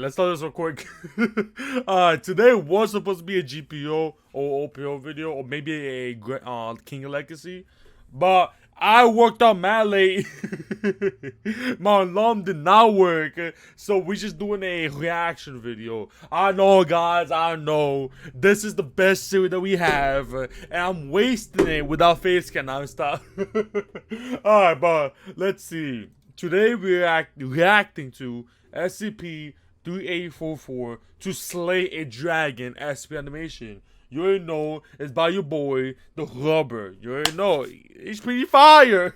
let's start this real quick. Today was supposed to be a GPO or OPO video, or maybe a King of Legacy, but I worked out mad late. My alarm did not work, so we're just doing a reaction video. I know, guys, I know this is the best series that we have, and I'm wasting it without face cam. Now stop. Alright, but let's see. Today we're reacting to SCP-3844 to slay a dragon SP animation. You already know it's by your boy, the Rubber. You already know he's pretty fire.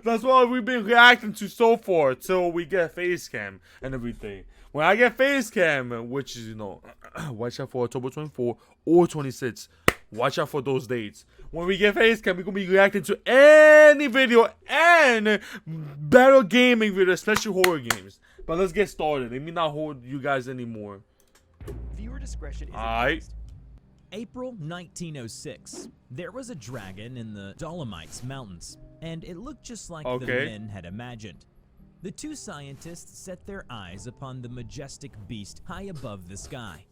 That's what we've been reacting to so far till we get face cam and everything. When I get face cam, which is, you know, watch out for October 24 or 26. Watch out for those dates. When we get face cam, we're gonna be reacting to any video and battle gaming video, especially horror games. But let's get started. Let me not hold you guys anymore. Viewer discretion is advised. April 1906. There was a dragon in the Dolomites Mountains, and it looked just like the men had imagined. The two scientists set their eyes upon the majestic beast high above the sky.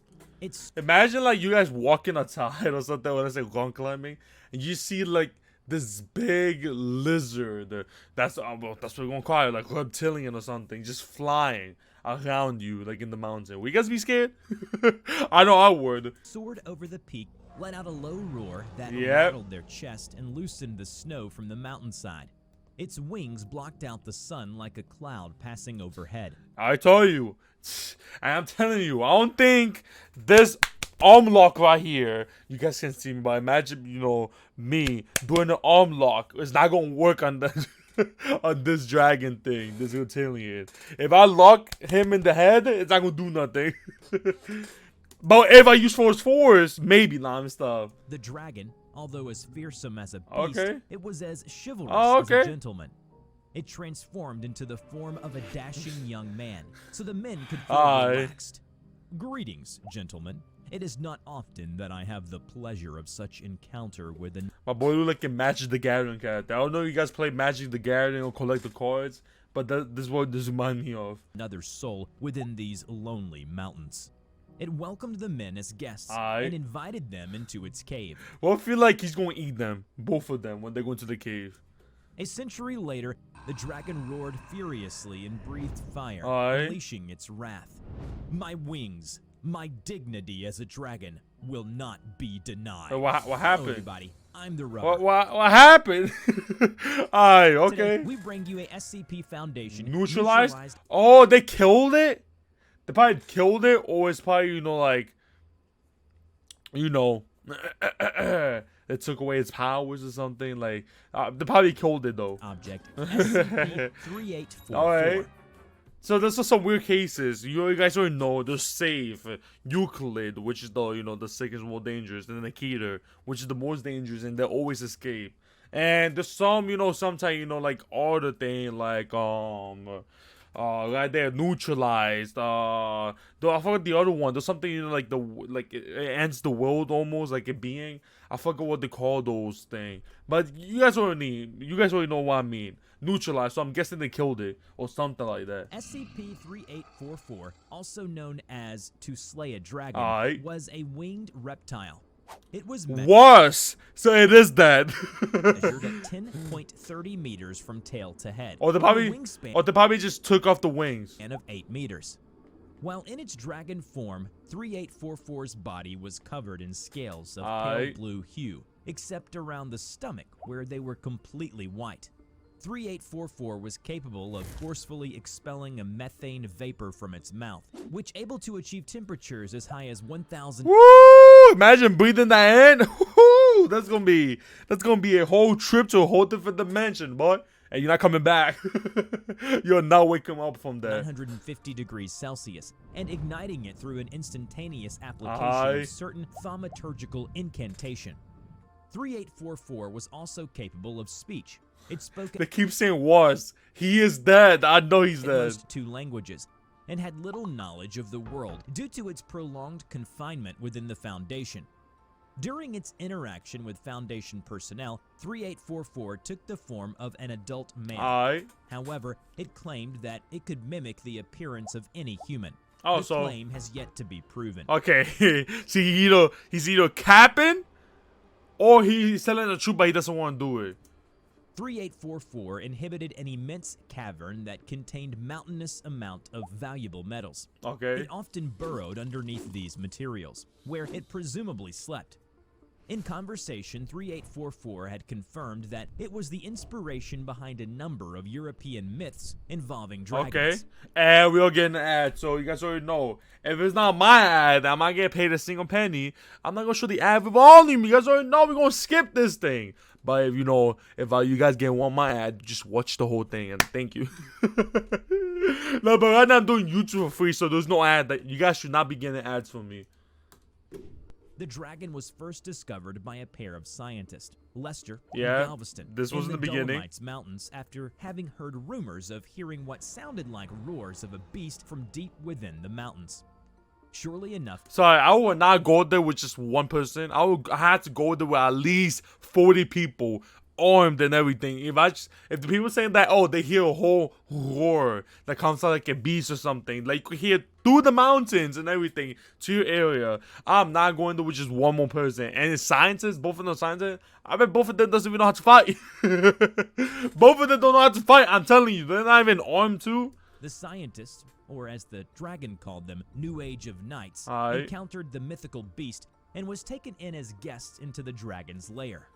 Imagine like you guys walking outside or something when I say rock climbing, and you see like this big lizard. That's what we're gonna call it, like reptilian or something, just flying around you like in the mountain. Will you guys be scared? I know I would. Soared over the peak, let out a low roar that rattled their chest and loosened the snow from the mountainside. Its wings blocked out the sun like a cloud passing overhead. I told you. And I'm telling you, I don't think this arm lock right here, you guys can see me, but imagine, you know, me doing an arm lock. It's not gonna work on the on this dragon thing, this reptilian. If I lock him in the head, it's not gonna do nothing. But if I use force, maybe and stuff. The dragon, although as fearsome as a beast, it was as chivalrous as a gentleman. It transformed into the form of a dashing young man, so the men could feel relaxed. Greetings, gentlemen. It is not often that I have the pleasure of such encounter with an— My boy look like a Magic the Gathering character. I don't know if you guys play Magic the Gathering or collect the cards, but this is what this reminds me of. Another soul within these lonely mountains. It welcomed the men as guests and invited them into its cave. Well, I feel like he's going to eat them, both of them, when they go into the cave. A century later, the dragon roared furiously and breathed fire, unleashing its wrath. My wings, my dignity as a dragon, will not be denied. What happened? Hello, everybody. I'm the Rubber. What happened? Okay. Today, we bring you a SCP Foundation neutralized. Oh, they killed it? They probably killed it, or it's probably, you know, like, you know, they took away its powers or something. Like, they probably killed it though. Object SCP-3844. Alright. So there's some weird cases. You guys already know there's Safe, Euclid, which is the, you know, the second most dangerous, and then Nikita, which is the most dangerous, and they always escape. And there's some, you know, sometimes, you know, like other thing, like right there, neutralized. Though I forgot the other one. There's something, you know, like it ends the world almost, like a being. I forgot what they call those things. But you guys already know what I mean. Neutralized. So I'm guessing they killed it or something like that. SCP-3844, also known as to slay a dragon, was a winged reptile. It was so it is that. Measured at 10.30 meters from tail to head. Or they probably just took off the wings. And of 8 meters. While in its dragon form, 3844's body was covered in scales of pale blue hue, except around the stomach where they were completely white. 3844 was capable of forcefully expelling a methane vapor from its mouth, which able to achieve temperatures as high as 1,000. Woo! Imagine breathing that in. Woo! That's gonna be a whole trip to a whole different dimension, boy. And you're not coming back. You're not waking up from that. 950 degrees Celsius, and igniting it through an instantaneous application of certain thaumaturgical incantation. 3844 was also capable of speech. It spoke— They keep saying was. He is dead. I know he's dead. 2 languages, and had little knowledge of the world due to its prolonged confinement within the Foundation. During its interaction with Foundation personnel, 3844 took the form of an adult male. However, it claimed that it could mimic the appearance of any human. Oh, the so claim has yet to be proven. okay. See, he's either capping or he's telling the truth, but he doesn't want to do it. 3844 inhabited an immense cavern that contained mountainous amount of valuable metals. Okay. It often burrowed underneath these materials, where it presumably slept. In conversation, 3844 had confirmed that it was the inspiration behind a number of European myths involving dragons. Okay. And we all getting an ad, so you guys already know. If it's not my ad, I'm not getting paid a single penny. I'm not gonna show the ad for volume. You guys already know we're gonna skip this thing. But if you guys want my ad, just watch the whole thing and thank you. No, but right now I'm doing YouTube for free, so there's no ad. That you guys should not be getting ads from me. The dragon was first discovered by a pair of scientists, Lester Yeah, and Galveston, this was in the beginning. Dolomites Mountains after having heard rumors of hearing what sounded like roars of a beast from deep within the mountains. Surely enough, Sorry, I would not go there with just one person. I had to go there with at least 40 people, armed and everything. If the people saying that, oh, they hear a whole roar that comes out like a beast or something, like you could hear through the mountains and everything to your area, I'm not going there with just one more person. And it's scientists, both of them scientists. I bet both of them doesn't even know how to fight. Both of them don't know how to fight. I'm telling you, they're not even armed too. the scientists, or as the dragon called them, New Age of Knights, Aye. encountered the mythical beast and was taken in as guests into the dragon's lair.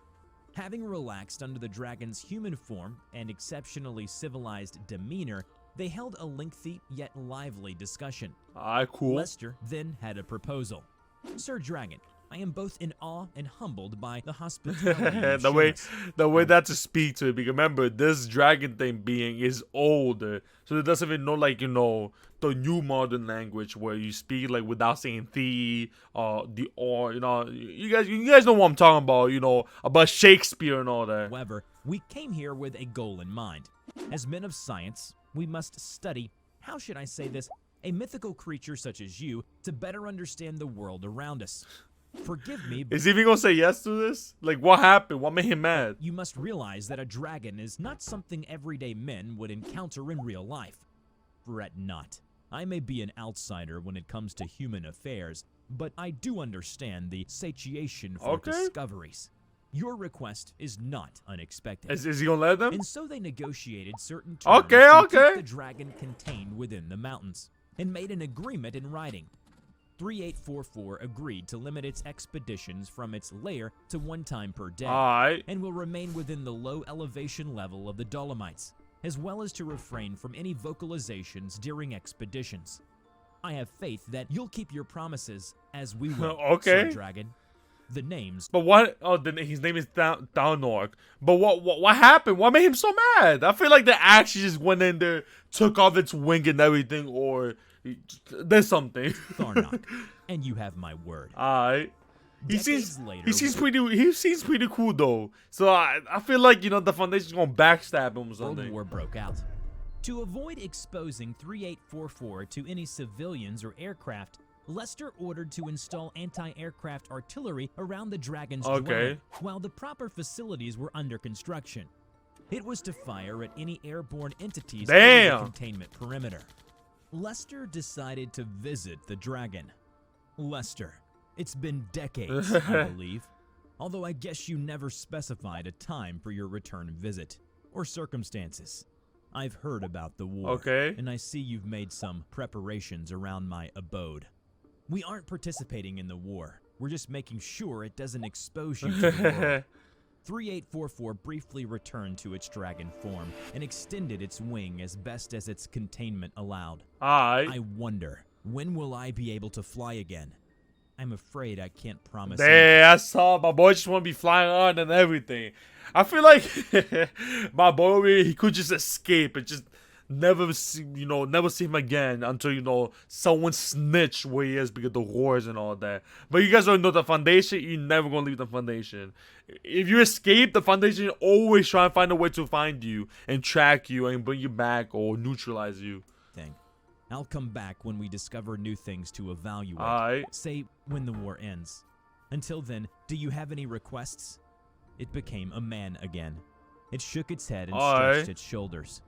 Having relaxed under the dragon's human form and exceptionally civilized demeanor, they held a lengthy yet lively discussion. Alright, cool. Lester then had a proposal. Sir Dragon, I am both in awe and humbled by the hospitality you've the shown way us. that to speak to it, because remember, this dragon thing being is older, so it doesn't even know, like, the new modern language where you speak like without saying the or you guys know what I'm talking about, about Shakespeare and all that. However, we came here with a goal in mind. As men of science, we must study, how should I say this, a mythical creature such as you to better understand the world around us. Forgive me, but Is he even gonna say yes to this? Like, what happened? What made him mad? you must realize that a dragon is not something everyday men would encounter in real life. Fret not. I may be an outsider when it comes to human affairs, but I do understand the satiation for Okay. discoveries. Your request is not unexpected. Is he gonna let them? And so they negotiated certain terms Okay, to okay. keep the dragon contained within the mountains, and made an agreement in writing. 3844 agreed to limit its expeditions from its lair to one time per day, Alright. and will remain within the low elevation level of the Dolomites, as well as to refrain from any vocalizations during expeditions. I have faith that you'll keep your promises, as we will, Okay. Sir Dragon. The names But what? Oh, his name is Downark. But what happened? What made him so mad? I feel like the axe just went in there, took off its wing and everything, or there's something. Tharnok, and you have my word. Alright. He Decades seems later, he seems pretty cool though. So I feel like the Foundation's gonna backstab him or World something. War broke out. To avoid exposing 3844 to any civilians or aircraft, Lester ordered to install anti-aircraft artillery around the Dragon's Okay. dwelling, while the proper facilities were under construction. It was to fire at any airborne entities over Damn. the containment perimeter. Lester decided to visit the Dragon. Lester, it's been decades, I believe. Although I guess you never specified a time for your return visit, or circumstances. I've heard about the war, Okay. and I see you've made some preparations around my abode. We aren't participating in the war. We're just making sure it doesn't expose you to the world. 3844 briefly returned to its dragon form and extended its wing as best as its containment allowed. Alright. I wonder, when will I be able to fly again? I'm afraid I can't promise. Damn, I saw my boy just want to be flying on and everything. I feel like my boy over here, he could just escape and just never see him again until someone snitch where he is because of the wars and all that. But you guys don't know the Foundation. You're never gonna leave the Foundation. If you escape, the Foundation always try and find a way to find you and track you and bring you back or neutralize you. Thing. I'll come back when we discover new things to evaluate. Alright. Say when the war ends. Until then, do you have any requests? It became a man again. It shook its head and Alright. stretched its shoulders.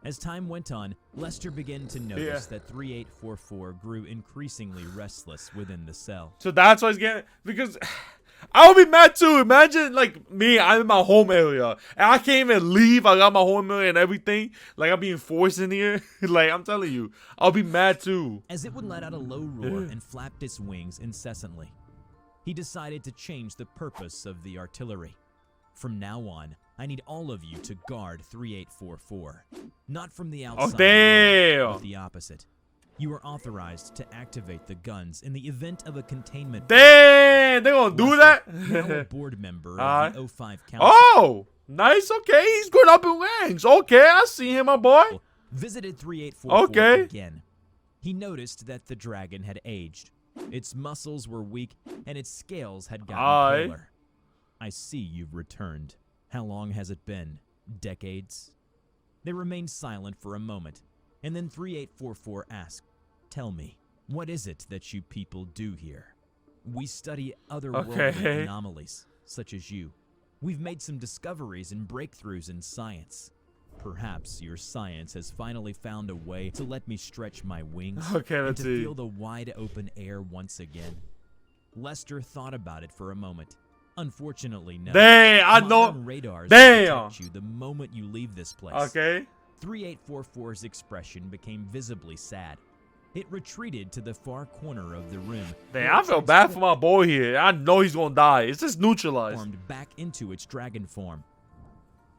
As time went on, Lester began to notice that 3844 grew increasingly restless within the cell. So that's why he's getting, because I would be mad too. Imagine like me, I'm in my home area and I can't even leave. I got my home area and everything. Like I'm being forced in here. Like I'm telling you, I'll be mad too. As it would let out a low roar and flapped its wings incessantly, he decided to change the purpose of the artillery. From now on, I need all of you to guard 3844. Not from the outside, but the opposite. You are authorized to activate the guns in the event of a containment. Damn, they gonna do that? Now a board member of the 05 Council. Oh, nice, okay, he's going up in ranks. Okay, I see him, my boy. Visited 3844 again. He noticed that the dragon had aged. Its muscles were weak, and its scales had gotten paler. I see you've returned. How long has it been? Decades? They remained silent for a moment, and then 3844 asked, "Tell me, what is it that you people do here?" "We study otherworldly anomalies, such as you. We've made some discoveries and breakthroughs in science. Perhaps your science has finally found a way to let me stretch my wings and to feel the wide open air once again." Lester thought about it for a moment. "Unfortunately, no. I know. Radars detect you the moment you leave this place." 3844's expression became visibly sad. It retreated to the far corner of the room. I feel bad for my boy here. I know he's gonna die. It's just neutralized. Formed back into its dragon form.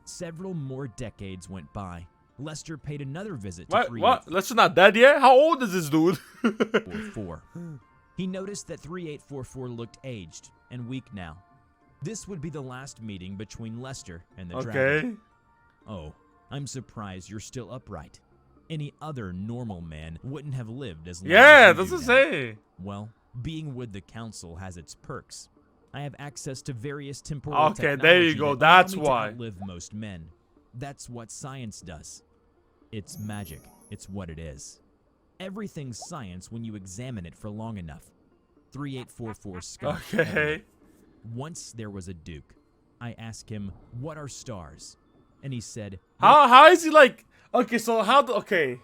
Several more decades went by. Lester paid another visit to 3844. What? Lester's not dead yet? How old is this dude? He noticed that 3844 looked aged and weak now. This would be the last meeting between Lester and the dragon. "Oh, I'm surprised you're still upright. Any other normal man wouldn't have lived as long as you do now." Say. "Well, being with the council has its perks. I have access to various temporal technology there you go. That's why. To outlive most men. That's what science does. It's magic. It's what it is. Everything's science when you examine it for long enough." 3844 scoffed. "Once there was a duke. I asked him, 'What are stars?' And he said, How is he like, so how the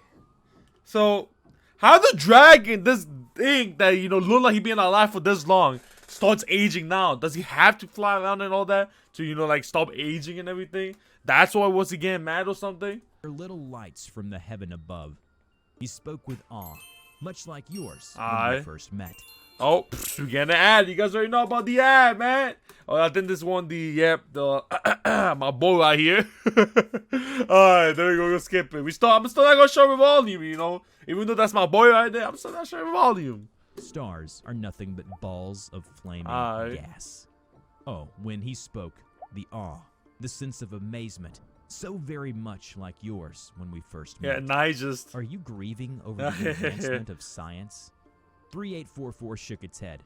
dragon, this thing that, look like he been alive for this long, starts aging now? Does he have to fly around and all that to, like stop aging and everything? That's why was he getting mad or something?" "There are little lights from the heaven above." He spoke with awe, much like yours when we first met. Oh, we're getting an ad. You guys already know about the ad, man. Oh, I think this one, my boy right here. Alright, there we go. We'll skip it. I'm still not gonna show him volume, Even though that's my boy right there, I'm still not showing volume. "Stars are nothing but balls of flaming gas." Oh, when he spoke, the awe, the sense of amazement, so very much like yours when we first met. Yeah, and I just... "Are you grieving over the advancement of science?" 3844 shook its head.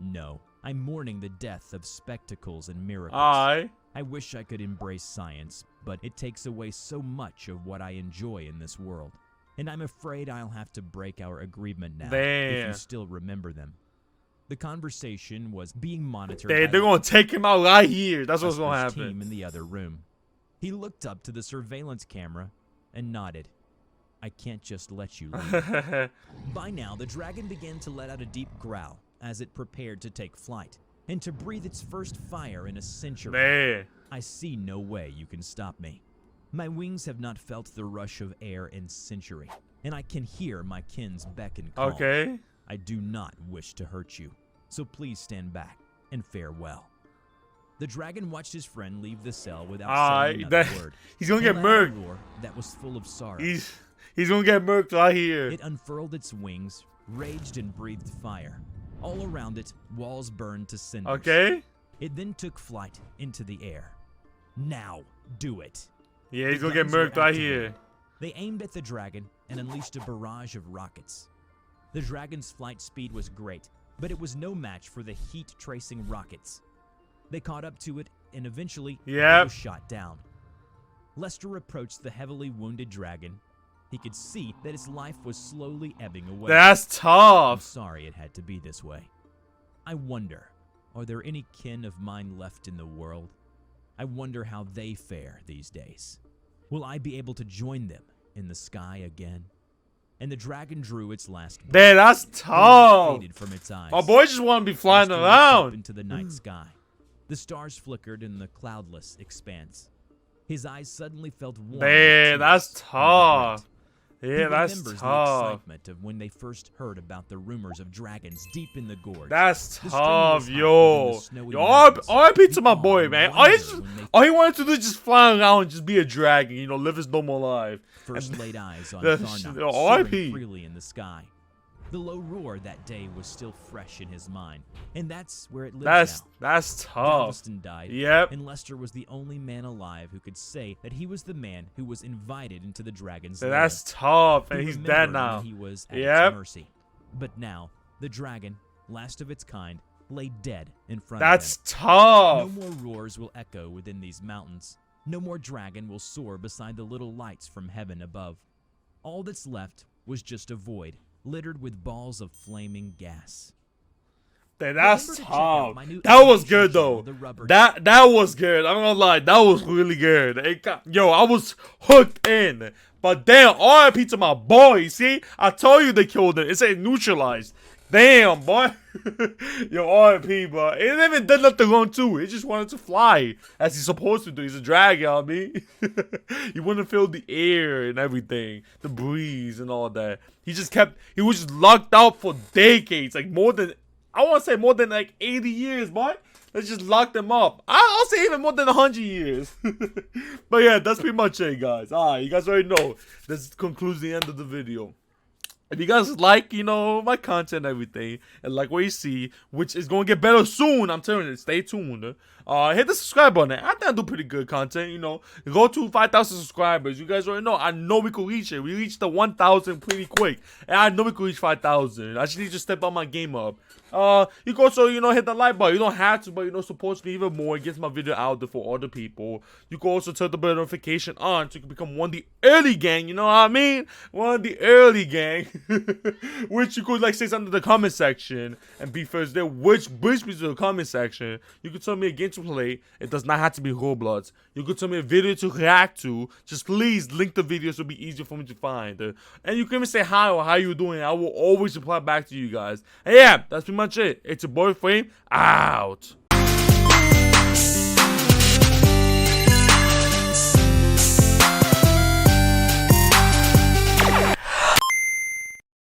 "No, I'm mourning the death of spectacles and miracles. I wish I could embrace science, but it takes away so much of what I enjoy in this world. And I'm afraid I'll have to break our agreement now if you still remember them." The conversation was being monitored. They're gonna take him out right here. That's what's gonna happen. Team in the other room. He looked up to the surveillance camera and nodded. "I can't just let you leave." By now, the dragon began to let out a deep growl as it prepared to take flight and to breathe its first fire in a century. "I see no way you can stop me. My wings have not felt the rush of air in century, and I can hear my kin's beck and call. I do not wish to hurt you, so please stand back and farewell." The dragon watched his friend leave the cell without saying another word. He's gonna get murked. That was full of sorrow. He's gonna get murked right here. It unfurled its wings, raged and breathed fire. All around it, walls burned to cinders. It then took flight into the air. "Now, do it." Yeah, he's gonna get murked right here. They aimed at the dragon and unleashed a barrage of rockets. The dragon's flight speed was great, but it was no match for the heat-tracing rockets. They caught up to it and eventually it was shot down. Lester approached the heavily wounded dragon. He could see that its life was slowly ebbing away. That's tough. "I'm sorry it had to be this way. I wonder, are there any kin of mine left in the world? I wonder how they fare these days. Will I be able to join them in the sky again, and the dragon drew its last breath. Man, that's The light tough. faded from its eyes. My boy just want to be flying Lester looked up around. into the night sky. The stars flickered in the cloudless expanse. His eyes suddenly felt warm. Man, that's tough. He Yeah, that's remembers the tough. excitement of when they first heard about the rumors of dragons deep in the gorge. That's The stream tough, was hot yo. within the snowy Yo, mountains. RIP to The my awe boy, and man. wonder All when they he wanted to do is just fly around and just be a dragon, you know, live his normal life. first laid eyes on the- Tharnak the soaring RIP. freely in the sky. The low roar that day was still fresh in his mind, and that's where it lives now. That's tough. Galveston died, Yep. and Lester was the only man alive who could say that he was the man who was invited into the dragon's That's lair. tough, He and he's remembered dead when now. He was at Yep. its mercy. But now, the dragon, last of its kind, lay dead in front That's of him. tough. No more roars will echo within these mountains. No more dragon will soar beside the little lights from heaven above. All that's left was just a void, littered with balls of flaming gas. That's Remember to check out tough. my new That was animation good channel, though. The Rubber That was good. I'm gonna lie, that was really good. Yo, I was hooked in. But damn, RIP to my boy. See, I told you they killed him. It said neutralized. Damn, boy. Yo, RIP, bro. It didn't even did nothing wrong too. It just wanted to fly as he's supposed to do. He's a dragon, I mean. He wouldn't feel the air and everything, the breeze and all that. He was just locked out for decades, like I want to say more than like 80 years, boy. Let's just lock them up. I'll say even more than 100 years. But yeah, that's pretty much it, guys. Alright, you guys already know. This concludes the end of the video. If you guys like, you know, my content and everything, and like what you see, which is going to get better soon, I'm telling you, stay tuned. Hit the subscribe button. I think I do pretty good content, you know. Go to 5,000 subscribers. You guys already know. I know we could reach it. We reached the 1,000 pretty quick. And I know we could reach 5,000. I just need to step on my game up. You can also, you know, hit the like button. You don't have to, but, you know, supports me even more. It gets my video out there for other people. You can also turn the bell notification on so you can become one of the early gang. You know what I mean? One of the early gang. Which you could, like, say something in the comment section and be first there. Which brings me to the comment section. You could tell me a game to play. It does not have to be Roblox. You could tell me a video to react to. Just please link the video so it'll be easier for me to find. And you can even say hi or how you doing. I will always reply back to you guys. And yeah, that's pretty much it. It's your boy Frame out.